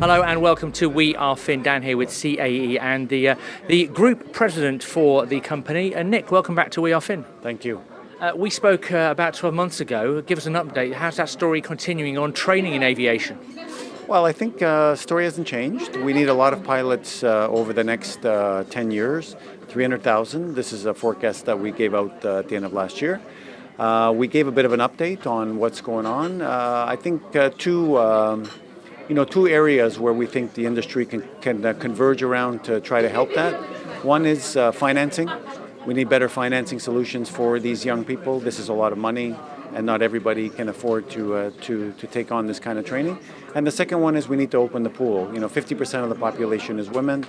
Hello and welcome to We Are Fin. Dan here with CAE and the group president for the company. Nick, welcome back to We Are Fin. Thank you. We spoke about 12 months ago. Give us an update. How's that story continuing on training in aviation? Well, I think story hasn't changed. We need a lot of pilots over the next 10 years, 300,000. This is a forecast that we gave out at the end of last year. We gave a bit of an update on what's going on. I think two areas where we think the industry can converge around to try to help that. One is financing. We need better financing solutions for these young people. This is a lot of money, and not everybody can afford to take on this kind of training. And the second one is we need to open the pool. 50% of the population is women,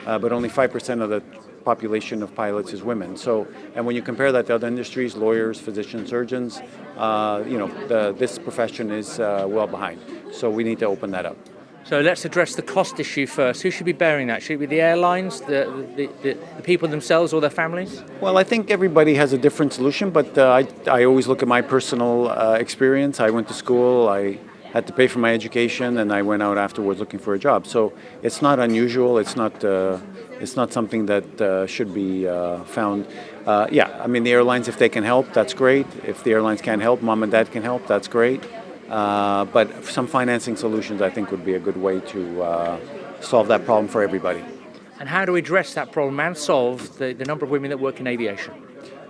but only 5% of the population of pilots is women. And when you compare that to other industries, lawyers, physicians, surgeons, this profession is well behind. So we need to open that up. So let's address the cost issue first. Who should be bearing that? Should it be the airlines, the people themselves, or their families? Well, I think everybody has a different solution, but I always look at my personal experience. I went to school, I had to pay for my education, and I went out afterwards looking for a job. So it's not unusual. It's not something that should be found. The airlines, if they can help, that's great. If the airlines can't help, mom and dad can help, that's great. But some financing solutions, I think, would be a good way to solve that problem for everybody. And how do we address that problem and solve the number of women that work in aviation?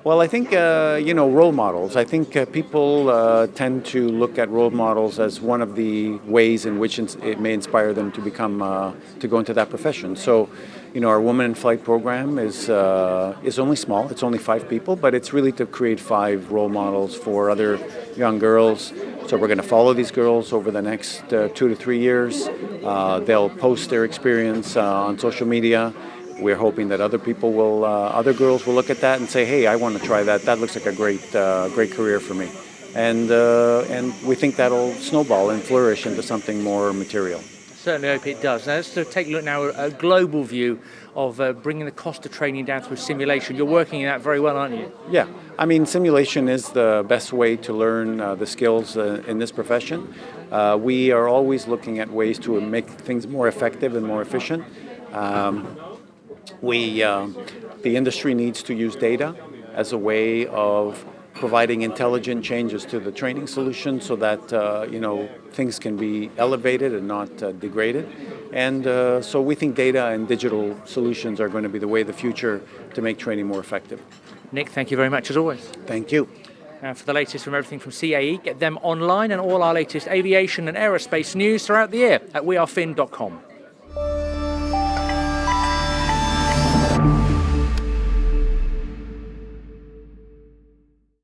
Well, I think, role models. I think people tend to look at role models as one of the ways in which it may inspire them to to go into that profession. So, our Women in Flight program is only small. It's only 5 people, but it's really to create 5 role models for other young girls. So we're going to follow these girls over the next 2 to 3 years. They'll post their experience on social media. We're hoping that other girls will look at that and say, "Hey, I want to try that. That looks like a great career for me." And we think that'll snowball and flourish into something more material. Certainly hope it does. Now let's take a look now at a global view of bringing the cost of training down through simulation. You're working in that very well, aren't you? Yeah, simulation is the best way to learn the skills in this profession. We are always looking at ways to make things more effective and more efficient. The industry needs to use data as a way of providing intelligent changes to the training solution so that things can be elevated and not degraded. And so we think data and digital solutions are going to be the way of the future to make training more effective. Nick, thank you very much as always. Thank you. For the latest from everything from CAE, get them online and all our latest aviation and aerospace news throughout the year at wearefin.com.